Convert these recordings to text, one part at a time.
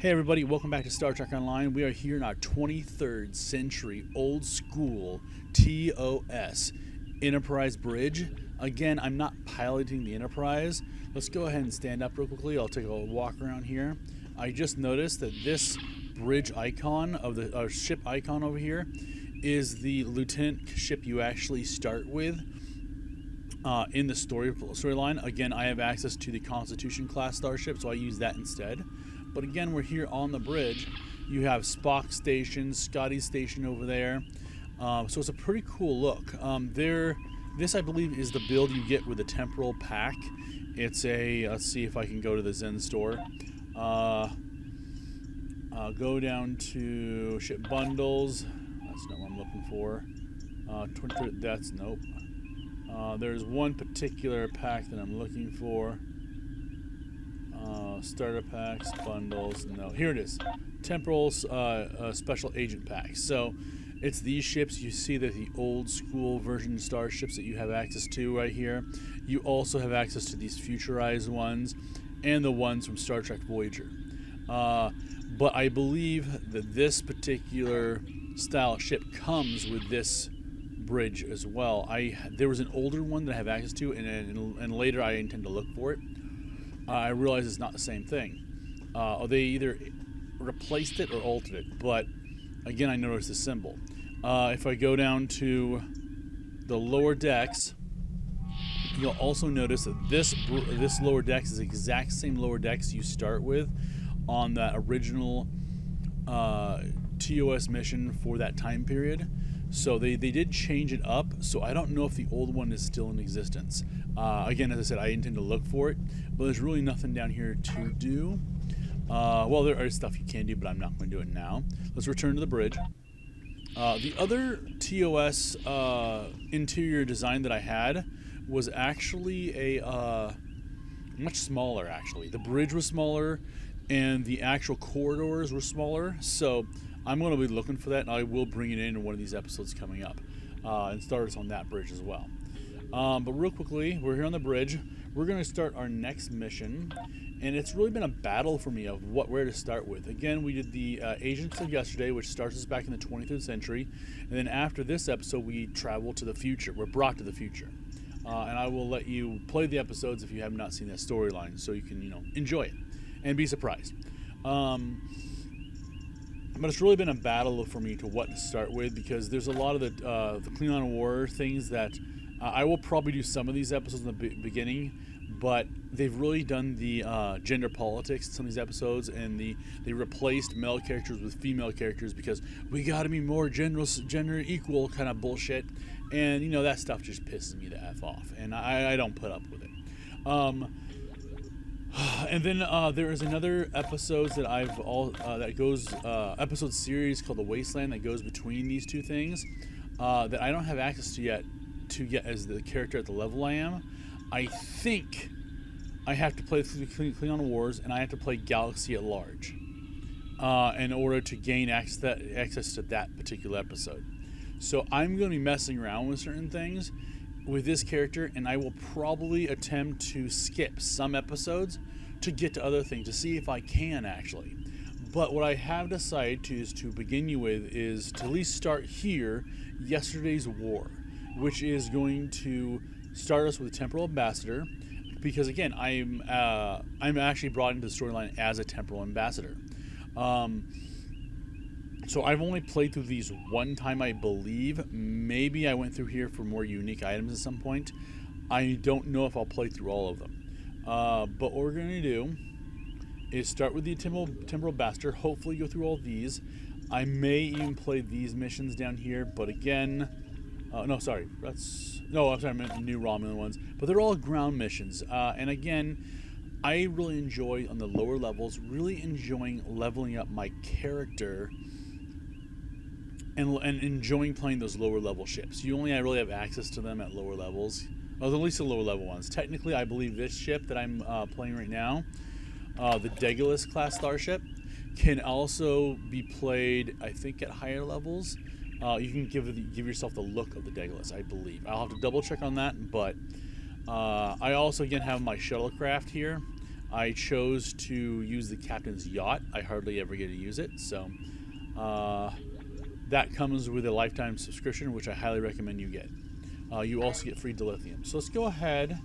Hey everybody, welcome back to Star Trek Online. We are here in our 23rd century old school TOS Enterprise bridge. Again, I'm not piloting the Enterprise. Let's go ahead and stand up real quickly. I'll take a walk around here. I just noticed that this bridge icon of the ship icon over here is the lieutenant ship you actually start with in the storyline. Again, I have access to the Constitution class starship, so I use that instead. But again, we're here on the bridge. You have Spock's station, Scotty's station over there. So it's a pretty cool look. This, I believe, is the build you get with the Temporal pack. It's a, let's see if I can go to the Zen store. Go down to ship bundles. That's not what I'm looking for. That's nope. There's one particular pack that I'm looking for. Starter packs, bundles, no, here it is. Temporal's special agent pack. So it's these ships. You see that the old school version starships that you have access to right here. You also have access to these futurized ones and the ones from Star Trek Voyager. But I believe that this particular style ship comes with this bridge as well. There was an older one that I have access to, and later I intend to look for it. I realize it's not the same thing. They either replaced it or altered it, but again, I noticed the symbol. If I go down to the lower decks, you'll also notice that this lower decks is the exact same lower decks you start with on that original TOS mission for that time period. So they did change it up, so I don't know if the old one is still in existence. Again, as I said, I intend to look for it, but there's really nothing down here to do. Well, there is stuff you can do, but I'm not going to do it now. Let's return to the bridge. The other TOS interior design that I had was actually a much smaller, actually. The bridge was smaller, and the actual corridors were smaller, so I'm going to be looking for that, and I will bring it in one of these episodes coming up and start us on that bridge as well. But real quickly, we're here on the bridge. We're going to start our next mission, and it's really been a battle for me of where to start with. Again, we did the Agents of Yesterday, which starts us back in the 23rd century, and then after this episode, we travel to the future. We're brought to the future. And I will let you play the episodes if you have not seen that storyline, so you can, enjoy it and be surprised. But it's really been a battle for me to what to start with, because there's a lot of the Klingon War things that I will probably do some of these episodes in the beginning, but they've really done the gender politics in some of these episodes, and they replaced male characters with female characters because we got to be more gender equal kind of bullshit, and that stuff just pisses me the F off, and I don't put up with it. And then there is another episode that episode series called The Wasteland that goes between these two things that I don't have access to yet as the character at the level I am. I think I have to play through the Klingon Wars, and I have to play Galaxy at Large in order to gain access to that particular episode. So I'm going to be messing around with certain things with this character, and I will probably attempt to skip some episodes to get to other things to see if I can actually. But what I have decided to begin you with is to at least start here, Yesterday's War, which is going to start us with a Temporal Ambassador, because again, I'm actually brought into the storyline as a Temporal Ambassador. So I've only played through these one time, I believe. Maybe I went through here for more unique items at some point. I don't know if I'll play through all of them. But what we're going to do is start with the Temporal Ambassador, hopefully go through all these. I may even play these missions down here, but again... I'm sorry, I meant the new Romulan ones. But they're all ground missions. And again, I really enjoy, on the lower levels, really enjoying leveling up my character and enjoying playing those lower level ships. I really have access to them at lower levels. Well, at least the lower level ones. Technically, I believe this ship that I'm playing right now, the Daedalus class starship, can also be played, I think, at higher levels. You can give yourself the look of the Daedalus, I believe. I'll have to double check on that, but I also, again, have my shuttlecraft here. I chose to use the captain's yacht. I hardly ever get to use it, so that comes with a lifetime subscription, which I highly recommend you get. You also get free dilithium. So let's go ahead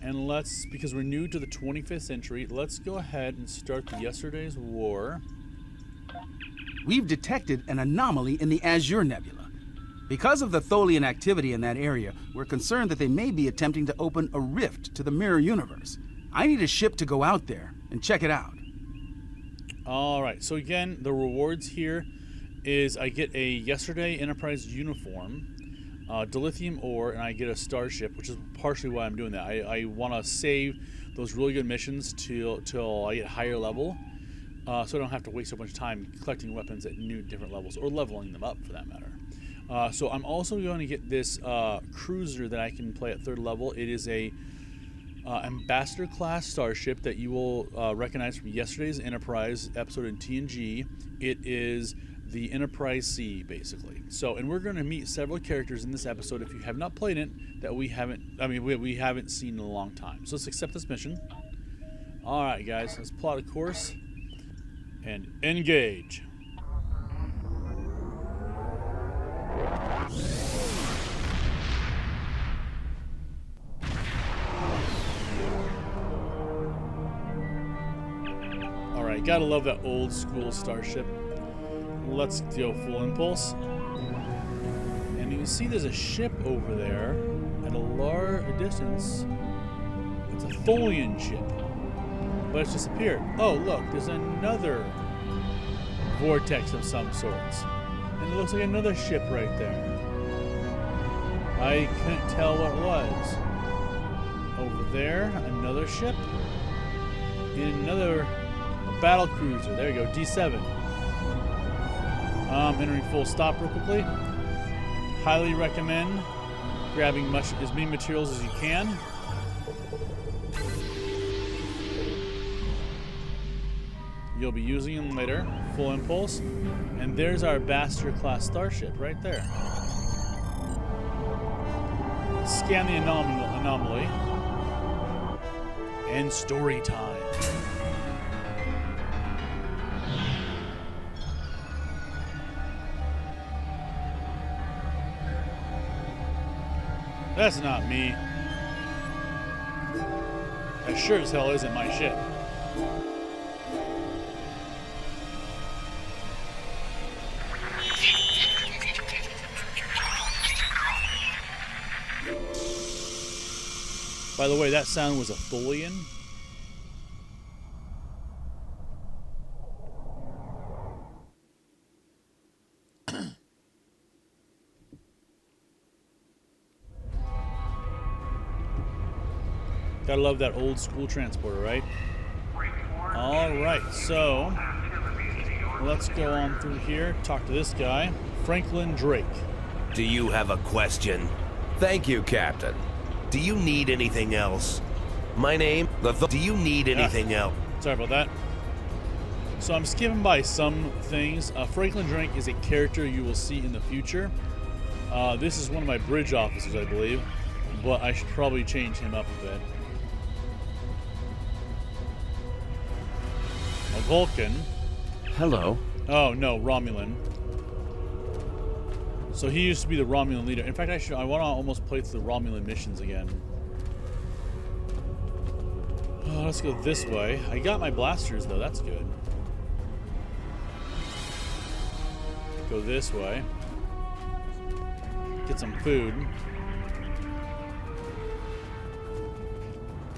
and because we're new to the 25th century, let's go ahead and start the Yesterday's War. We've detected an anomaly in the Azure Nebula. Because of the Tholian activity in that area, we're concerned that they may be attempting to open a rift to the mirror universe. I need a ship to go out there and check it out. Alright, so again, the rewards here is I get a Yesterday Enterprise uniform, dilithium ore, and I get a starship, which is partially why I'm doing that. I want to save those really good missions till I get higher level, so I don't have to waste so much time collecting weapons at different levels, or leveling them up for that matter. So I'm also going to get this cruiser that I can play at 3rd level. It is a Ambassador class starship that you will recognize from yesterday's Enterprise episode in TNG. It is the Enterprise C, basically. So, and we're going to meet several characters in this episode, if you have not played it, that we haven't seen in a long time. So let's accept this mission. All right, guys, let's plot a course and engage. Alright, gotta love that old school starship. Let's go full impulse. And you can see there's a ship over there at a large distance. It's a Tholian ship, but it's disappeared. Oh, look, there's another vortex of some sorts. And it looks like another ship right there. I couldn't tell what it was. Over there, another ship. And another battle cruiser. There you go, D7. Entering full stop real quickly. Highly recommend grabbing as many materials as you can. You'll be using them later. Full impulse. And there's our Ambassador class starship right there. Scan the anomaly. And story time. That's not me. That sure as hell isn't my ship. By the way, that sound was a Tholian. Gotta love that old school transporter, right? Alright, so let's go on through here, talk to this guy, Franklin Drake. Do you have a question? Thank you, Captain. Do you need anything else? My name, do you need anything else? Sorry about that. So I'm skipping by some things. Franklin Drake is a character you will see in the future. This is one of my bridge officers, I believe, but I should probably change him up a bit. A Vulcan. Hello. Oh no, Romulan. So he used to be the Romulan leader. In fact, I want to almost play through the Romulan missions again. Let's go this way. I got my blasters though, that's good. Go this way. Get some food.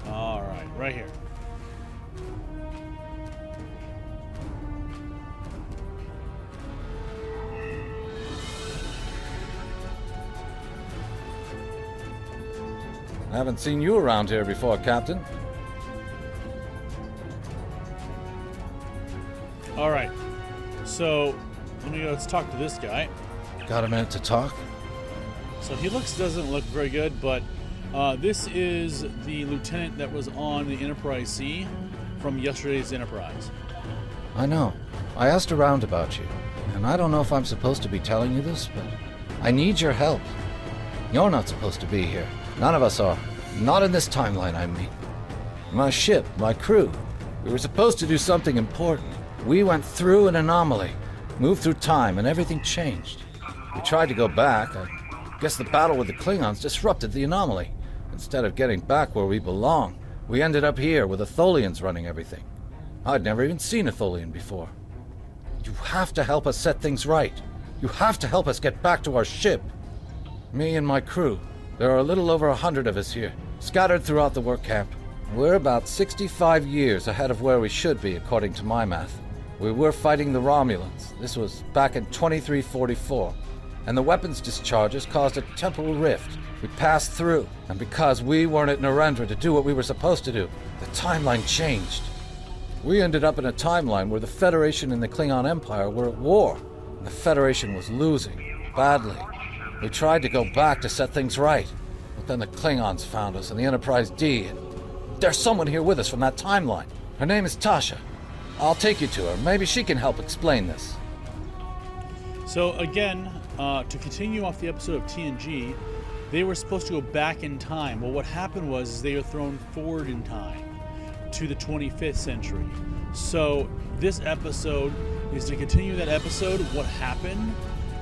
Alright, right here. I haven't seen you around here before, Captain. Alright, so let's talk to this guy. Got a minute to talk? So he doesn't look very good, but this is the lieutenant that was on the Enterprise C from yesterday's Enterprise. I know. I asked around about you, and I don't know if I'm supposed to be telling you this, but I need your help. You're not supposed to be here. None of us are. Not in this timeline, I mean. My ship, my crew, We were supposed to do something important. We went through an anomaly, moved through time, and everything changed. We tried to go back. I guess the battle with the Klingons disrupted the anomaly. Instead of getting back where we belong, we ended up here with the Tholians running everything. I'd never even seen a Tholian before. You have to help us set things right. You have to help us get back to our ship. Me and my crew. There are a little over 100 of us here, scattered throughout the work camp. We're about 65 years ahead of where we should be, according to my math. We were fighting the Romulans. This was back in 2344. And the weapons discharges caused a temporal rift. We passed through, and because we weren't at Narendra to do what we were supposed to do, the timeline changed. We ended up in a timeline where the Federation and the Klingon Empire were at war. And the Federation was losing, badly. We tried to go back to set things right, but then the Klingons found us and the Enterprise D, and there's someone here with us from that timeline. Her name is Tasha. I'll take you to her. Maybe she can help explain this. So again, to continue off the episode of TNG, they were supposed to go back in time. Well, what happened was they were thrown forward in time to the 25th century. So this episode is to continue that episode, what happened,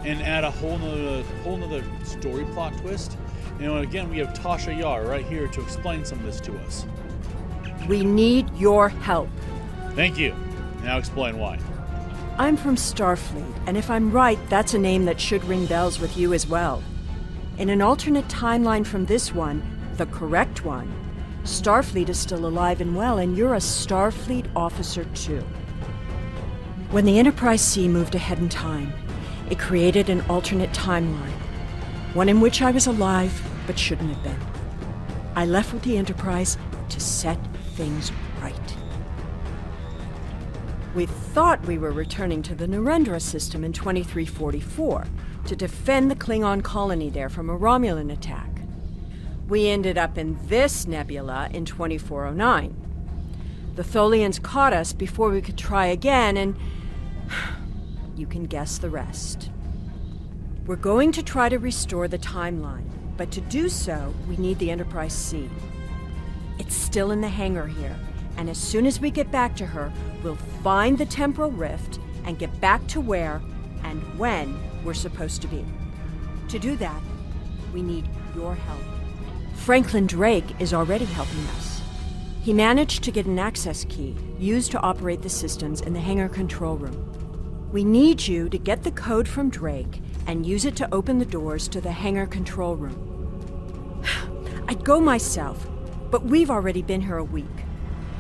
and add a whole nother story plot twist. And again, we have Tasha Yar right here to explain some of this to us. We need your help. Thank you. Now explain why. I'm from Starfleet, and if I'm right, that's a name that should ring bells with you as well. In an alternate timeline from this one, the correct one, Starfleet is still alive and well, and you're a Starfleet officer too. When the Enterprise C moved ahead in time, it created an alternate timeline, one in which I was alive but shouldn't have been. I left with the Enterprise to set things right. We thought we were returning to the Narendra system in 2344 to defend the Klingon colony there from a Romulan attack. We ended up in this nebula in 2409. The Tholians caught us before we could try again, and you can guess the rest. We're going to try to restore the timeline, but to do so, we need the Enterprise C. It's still in the hangar here, and as soon as we get back to her, we'll find the temporal rift and get back to where and when we're supposed to be. To do that, we need your help. Franklin Drake is already helping us. He managed to get an access key used to operate the systems in the hangar control room. We need you to get the code from Drake and use it to open the doors to the hangar control room. I'd go myself, but we've already been here a week.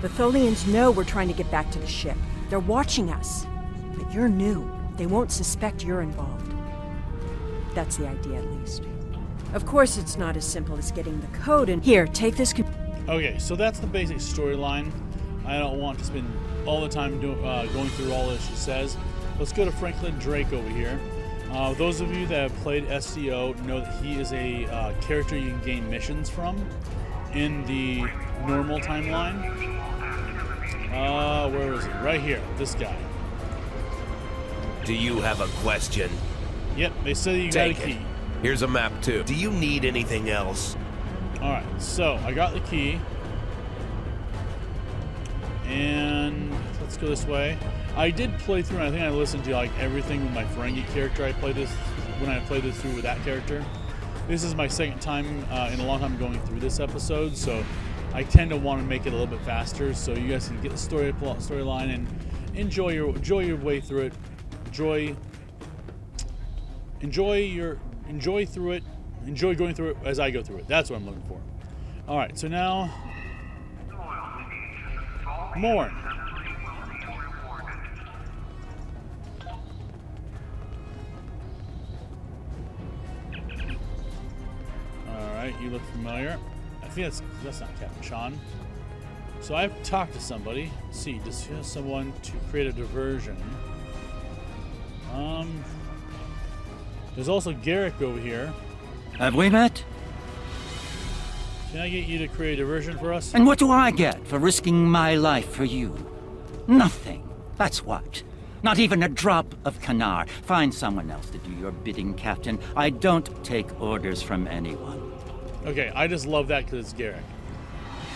The Tholians know we're trying to get back to the ship. They're watching us. But you're new. They won't suspect you're involved. That's the idea, at least. Of course, it's not as simple as getting the code, and here, take this. Okay, so that's the basic storyline. I don't want to spend all the time going through all that she says. Let's go to Franklin Drake over here. Those of you that have played STO know that he is a character you can gain missions from in the normal timeline. Where is it? Right here, this guy. Do you have a question? Yep, they said you Take got a it. key. Here's a map too. Do you need anything else? Alright, so I got the key. And let's go this way. I did play through, and I think I listened to like everything with my Ferengi character. I played this when I played this through with that character. This is my second time in a long time going through this episode, so I tend to want to make it a little bit faster so you guys can get the storyline and enjoy your way through it. Enjoy through it. Enjoy going through it as I go through it. That's what I'm looking for. All right, so now Morn. All right, you look familiar. I think that's not Captain Sean. So I've talked to somebody. Let's see, does he have someone to create a diversion? There's also Garrick over here. Have we met? Can I get you to create a diversion for us? And what do I get for risking my life for you? Nothing. That's what. Not even a drop of Kanar. Find someone else to do your bidding, Captain. I don't take orders from anyone. Okay, I just love that because it's Garrick.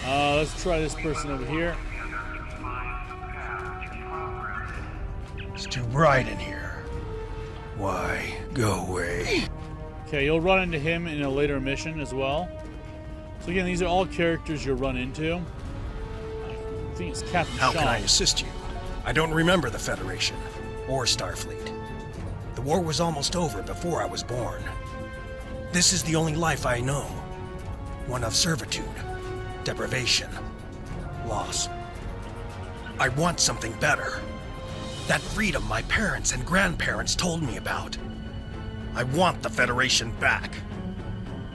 Let's try this person over here. It's too bright in here. Why, go away. Okay, you'll run into him in a later mission as well. So again, these are all characters you'll run into. I think it's Captain How Shaw. can I assist you? I don't remember the Federation or Starfleet. The war was almost over before I was born. This is the only life I know. One of servitude, deprivation, loss. I want something better. That freedom my parents and grandparents told me about. I want the Federation back.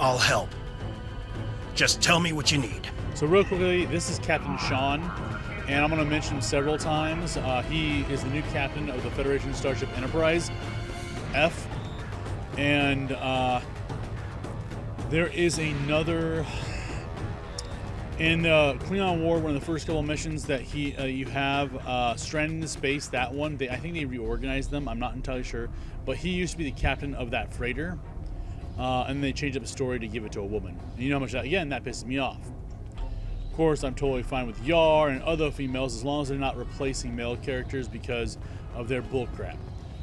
I'll help. Just tell me what you need. So real quickly, this is Captain Sean, and I'm going to mention him several times. He is the new captain of the Federation Starship Enterprise, F. And there is another... In the Klingon War, one of the first couple missions that you have, Stranded in Space, that one, I think they reorganized them, I'm not entirely sure, but he used to be the captain of that freighter, and they changed up the story to give it to a woman. And you know how much that, again, that pisses me off. Of course, I'm totally fine with Yar and other females as long as they're not replacing male characters because of their bullcrap.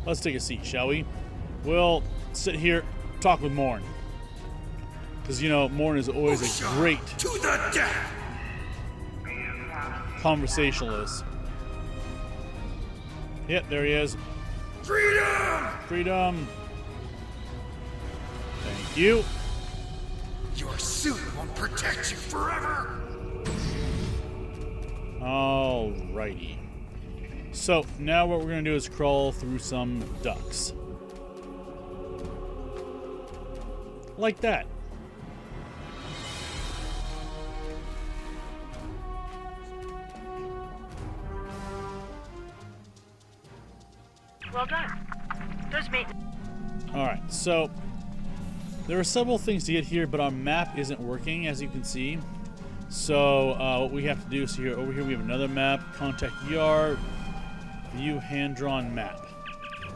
Let's take a seat, shall we? We'll sit here, talk with Morn. Because, you know, Morn is always a great To the death! conversationalist. Yep, there he is. Freedom! Freedom. Thank you. Your suit won't protect you forever! Alrighty. So, now what we're going to do is crawl through some ducts. Like that. Well done. Those maintenance. Alright, so there are several things to get here, but our map isn't working, as you can see. So what we have to do is here, over here we have another map, contact Yar, view hand-drawn map.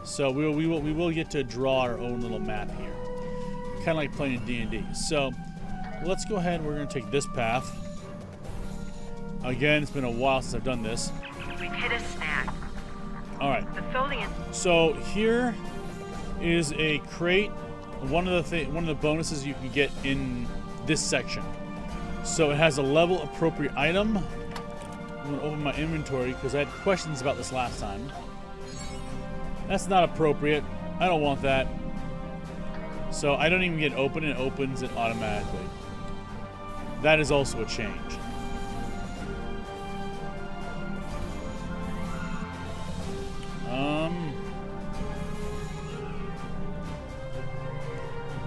So we will get to draw our own little map here, kind of like playing D&D. So let's go ahead and we're going to take this path. Again, it's been a while since I've done this. We've hit a snag. All right. The Tholian. So here is a crate. One of the bonuses you can get in this section. So it has a level appropriate item. I'm gonna open my inventory because I had questions about this last time. That's not appropriate. I don't want that. So I don't even get open, it opens it automatically. That is also a change.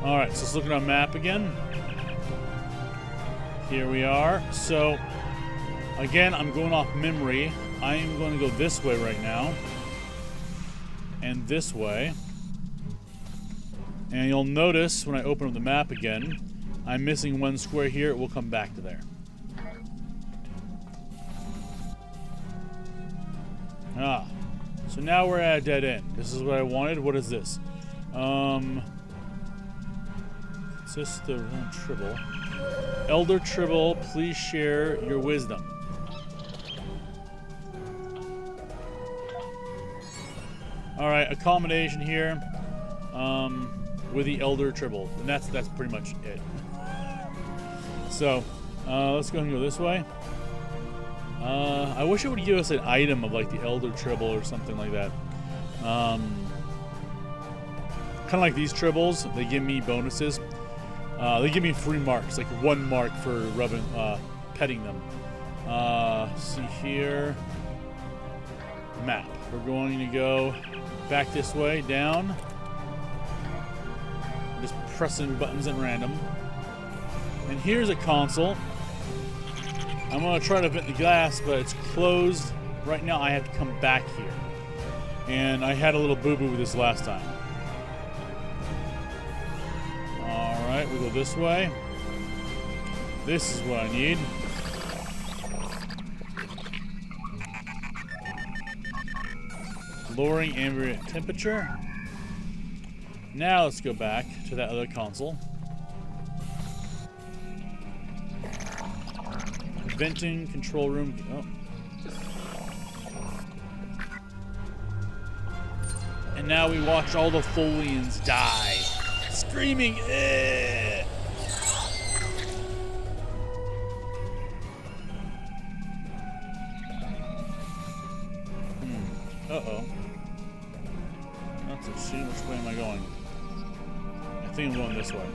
Alright, so let's look at our map again. Here we are. So, again, I'm going off memory. I am going to go this way right now. And this way. And you'll notice when I open up the map again, I'm missing one square here. It will come back to there. Ah. So now we're at a dead end. This is what I wanted. What is this? Is this the Tribble? Elder Tribble, please share your wisdom. Alright, accommodation here. With the Elder Tribble. And that's pretty much it. So, let's go ahead and go this way. I wish it would give us an item of like the Elder Tribble or something like that. Kind of like these Tribbles, they give me bonuses. They give me free marks, like 1 mark for rubbing, petting them. See here. Map. We're going to go back this way, down. Just pressing buttons at random. And here's a console. I'm going to try to vent the glass, but it's closed. Right now I have to come back here. And I had a little boo-boo with this last time. Alright, we go this way. This is what I need. Lowering ambient temperature. Now let's go back to that other console. Venting, control room. Oh. And now we watch all the Tholians die. Screaming, eh! Uh-oh. That's a shame. Which way am I going? I think I'm going this way.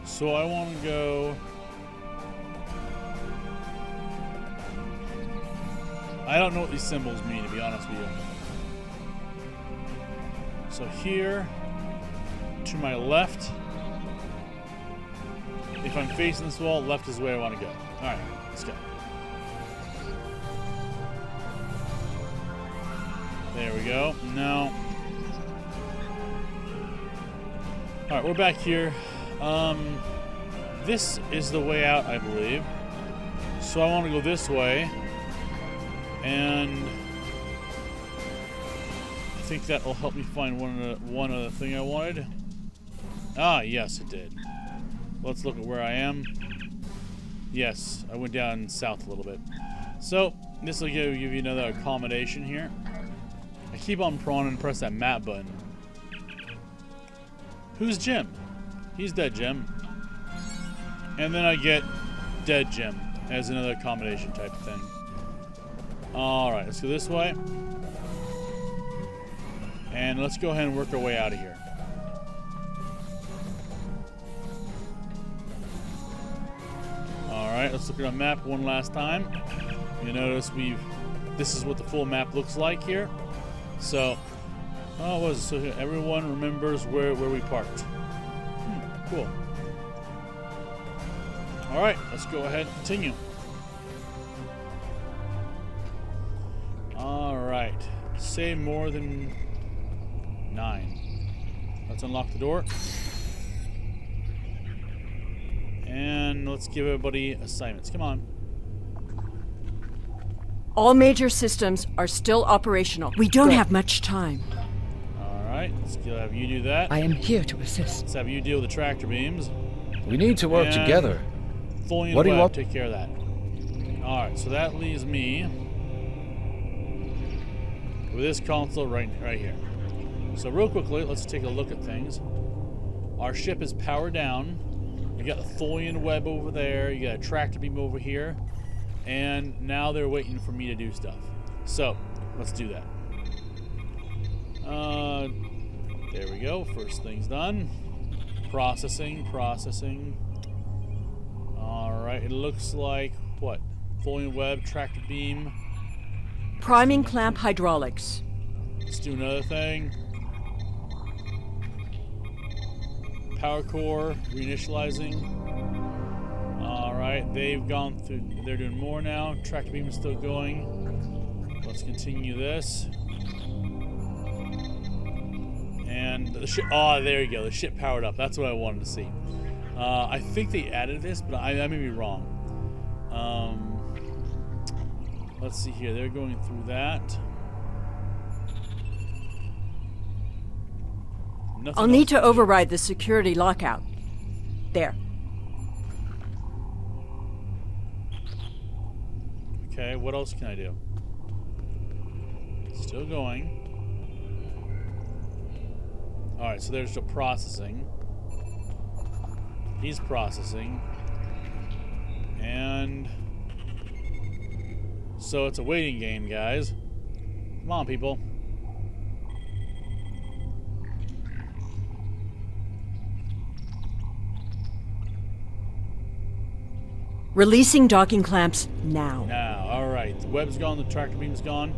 So I want to go... I don't know what these symbols mean, to be honest with you. So here, to my left, if I'm facing this wall, left is the way I want to go. Alright, let's go. There we go. Now, alright, we're back here. This is the way out, I believe. So I want to go this way. And I think that will help me find one other thing I wanted. Ah, yes, it did. Let's look at where I am. Yes, I went down south a little bit. So, this will give you another accommodation here. I keep on prawn and press that map button. Who's Jim? He's dead, Jim. And then I get dead Jim as another accommodation type of thing. Alright, let's go this way. And let's go ahead and work our way out of here. Alright, let's look at our map one last time. You notice this is what the full map looks like here. So, so everyone remembers where we parked. Cool. Alright, let's go ahead and continue. Alright. Say more than 9. Let's unlock the door. And let's give everybody assignments. Come on. All major systems are still operational. We don't have much time. Alright, let's have you do that. I am here to assist. Let's have you deal with the tractor beams. We need to work together. Tholian What do you Web, want? take care of that. Alright, so that leaves me with this console right here. So real quickly, let's take a look at things. Our ship is powered down. You got the Tholian Web over there. You got a tractor beam over here. And now they're waiting for me to do stuff. So, let's do that. There we go. First thing's done. Processing. Alright, it looks like, what? Tholian Web, tractor beam. Priming clamp hydraulics. Let's do another thing. Power core, reinitializing. Alright, they've gone through, they're doing more now. Tractor beam is still going. Let's continue this. And the ship, oh, there you go. The ship powered up. That's what I wanted to see. I think they added this, but I may be wrong. Let's see here. They're going through that. I'll need to override the security lockout. There. Okay, what else can I do? Still going. Alright, so there's the processing. He's processing. And so it's a waiting game, guys. Come on, people. Releasing docking clamps now. Now, alright. The web's gone, the tractor beam's gone,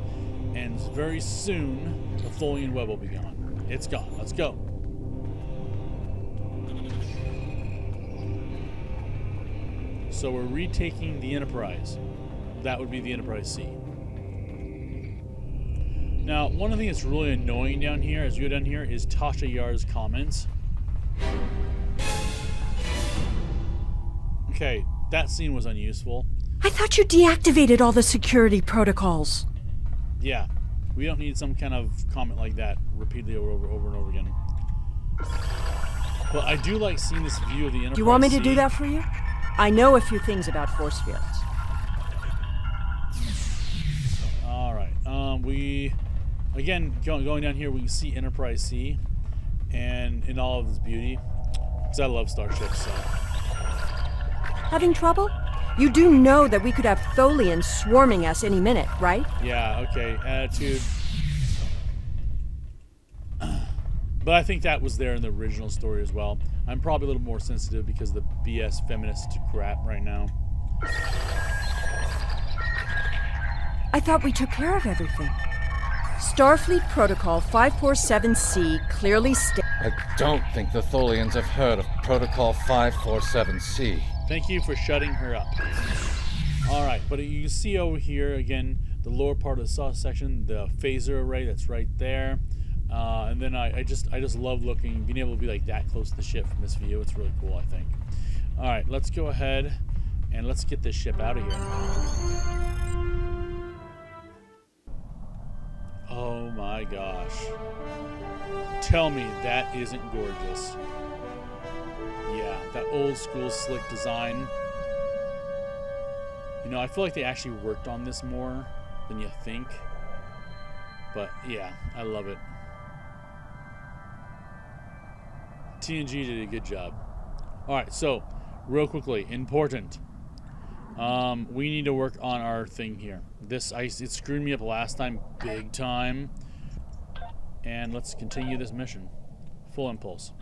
and very soon the Tholian Web will be gone. It's gone. Let's go. So we're retaking the Enterprise. That would be the Enterprise C. Now, one of the things that's really annoying down here, as you go down here, is Tasha Yar's comments. Okay, that scene was unuseful. I thought you deactivated all the security protocols. Yeah, we don't need some kind of comment like that repeatedly over and over again. But I do like seeing this view of the Enterprise. Do you want me to C. do that for you? I know a few things about force fields. Alright. we, again, going down here, we can see Enterprise C, and in all of its beauty, because I love starships. So. Having trouble? You do know that we could have Tholians swarming us any minute, right? Yeah. Okay. Attitude. But I think that was there in the original story as well. I'm probably a little more sensitive because of the BS feminist crap right now. I thought we took care of everything. Starfleet Protocol 547C clearly states... I don't think the Tholians have heard of Protocol 547C. Thank you for shutting her up. Alright, but you can see over here, again, the lower part of the sauce section, the phaser array that's right there. And then I just love being able to be like that close to the ship from this view. It's really cool, I think. Alright, let's go ahead and let's get this ship out of here. Oh my gosh. Tell me that isn't gorgeous. Yeah, that old school slick design. You know, I feel like they actually worked on this more than you think. But yeah, I love it. TNG did a good job. Alright, so, real quickly, important. We need to work on our thing here. It screwed me up last time, big time. And let's continue this mission. Full impulse.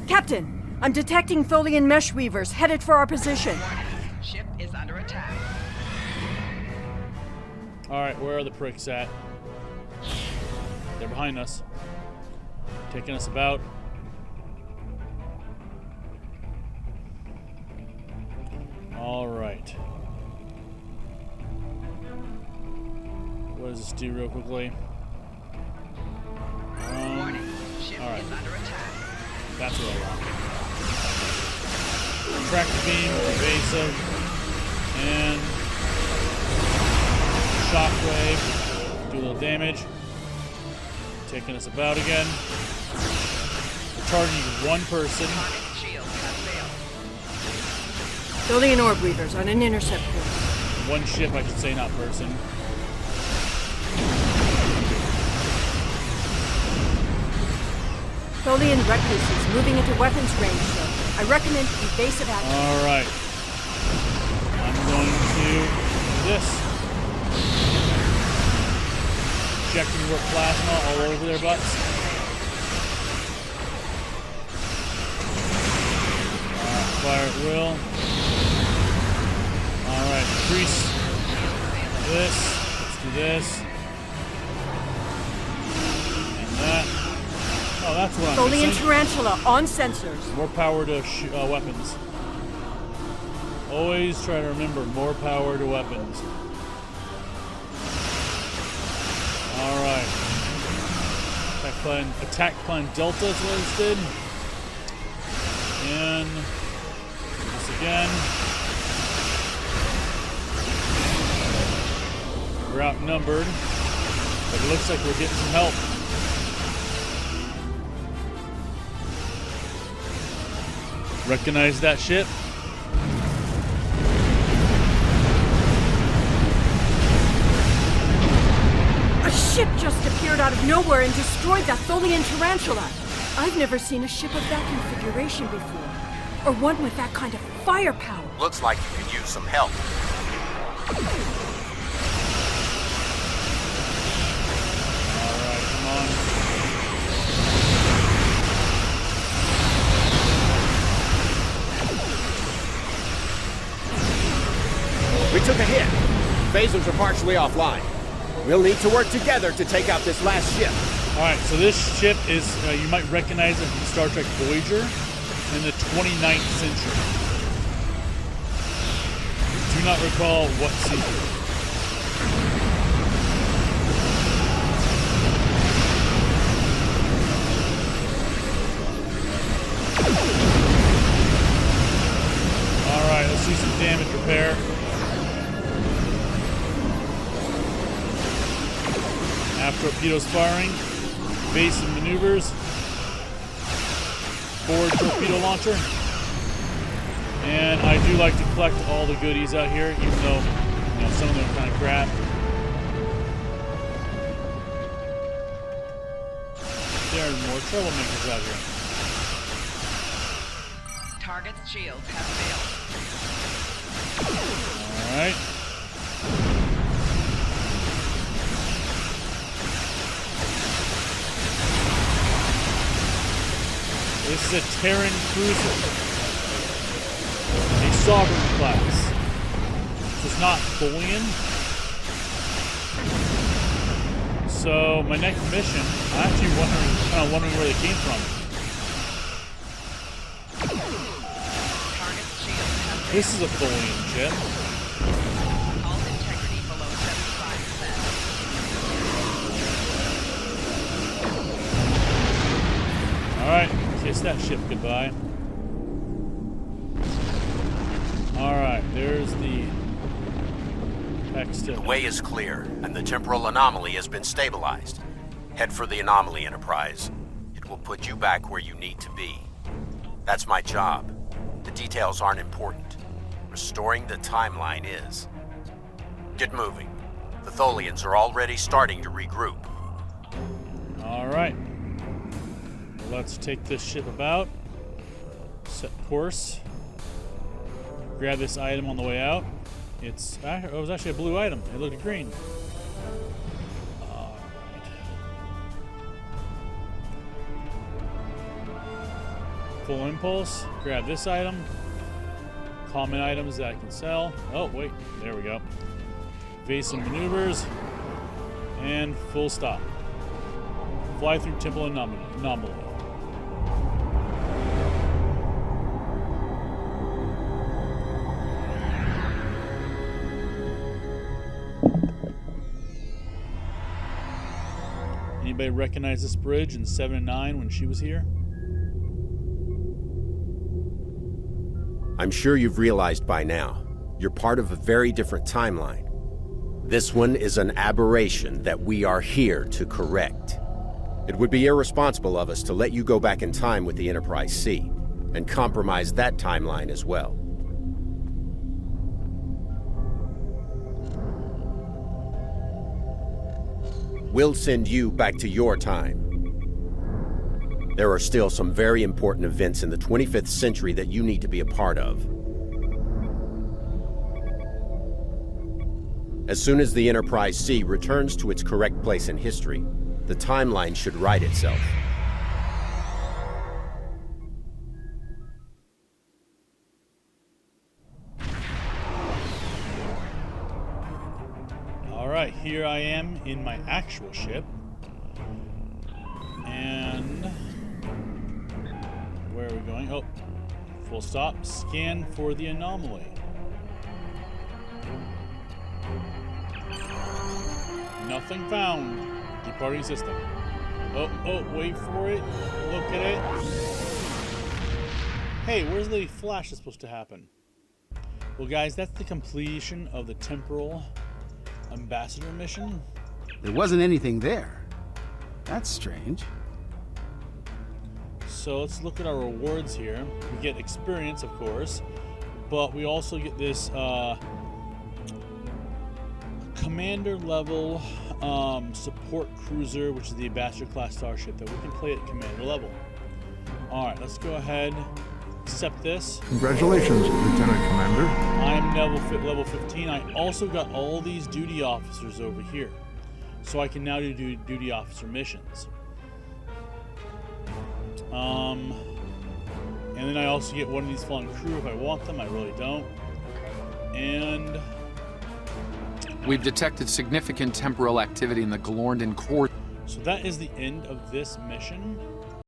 Captain, I'm detecting Tholian mesh weavers headed for our position. Ship is under attack. Alright, where are the pricks at? They're behind us. Taking us about. Alright. What does this do real quickly? Warning. Ship Alright. is under attack. That's what I want. Tractor beam, evasive, and shockwave. Do a little damage. Taking us about again. We're targeting one person. Sonic shield has failed. Tholian orb weavers on an intercept course. One ship, I should say, not person. Tholian recluses moving into weapons range, sir. I recommend evasive action. Alright. I'm going to do this. Injecting work plasma all over their butts. Fire at will. Alright, increase this. Let's do this. And that. Oh, that's what I'm Tholian missing. tarantula on sensors. More power to weapons. Always try to remember, more power to weapons. Alright. Attack plan Delta is what it did. And this again. We're outnumbered, but it looks like we're getting some help. Recognize that ship? A ship just appeared out of nowhere and destroyed that Tholian tarantula. I've never seen a ship of that configuration before, or one with that kind of firepower. Looks like you could use some help. Alright, come on. We took a hit. Phasers are partially offline. We'll need to work together to take out this last ship. Alright, so this ship is, you might recognize it from Star Trek Voyager in the 29th century. Do not recall what season. Alright, let's see some damage repair. After torpedoes firing, base and maneuvers, forward torpedo launcher, and I do like to collect all the goodies out here, even though some of them are kind of crap. There's more troublemakers out here. Target's shields have failed. Alright. This is a Terran cruiser. A Sovereign class. So it's not Tholian. So my next mission, I'm actually kind of wondering where they came from. Target's shields have failed. This is a Tholian ship. Hull integrity below 75%. Alright, kiss that ship goodbye. Alright, there's the text. The way is clear, and the temporal anomaly has been stabilized. Head for the anomaly, Enterprise. It will put you back where you need to be. That's my job. The details aren't important. Restoring the timeline is. Get moving. The Tholians are already starting to regroup. Alright. Let's take this ship about. Set course. Grab this item on the way out. It was actually a blue item. It looked green. Alright. Full impulse. Grab this item. Common items that I can sell. Oh, wait. There we go. Evasive maneuvers. And full stop. Fly through Temporal anomaly. Anybody recognize this bridge in 7 and 9 when she was here? I'm sure you've realized by now, you're part of a very different timeline. This one is an aberration that we are here to correct. It would be irresponsible of us to let you go back in time with the Enterprise C, and compromise that timeline as well. We'll send you back to your time. There are still some very important events in the 25th century that you need to be a part of. As soon as the Enterprise C returns to its correct place in history, the timeline should right itself. Alright, here I am in my actual ship. And where are we going? Oh, full stop. Scan for the anomaly. Nothing found. Departing system. Oh, wait for it. Look at it. Hey, where's the flash that's supposed to happen? Well, guys, that's the completion of the Temporal Ambassador mission. There wasn't anything there. That's strange. So let's look at our rewards here. We get experience, of course, but we also get this commander level support cruiser, which is the Ambassador class starship that we can play at commander level. All right, let's go ahead, accept this. Congratulations, Lieutenant Commander. I am level 15. I also got all these duty officers over here, so I can now do duty officer missions. And then I also get one of these flying crew if I want them. I really don't. And we've detected significant temporal activity in the Galorndon core. so that is the end of this mission.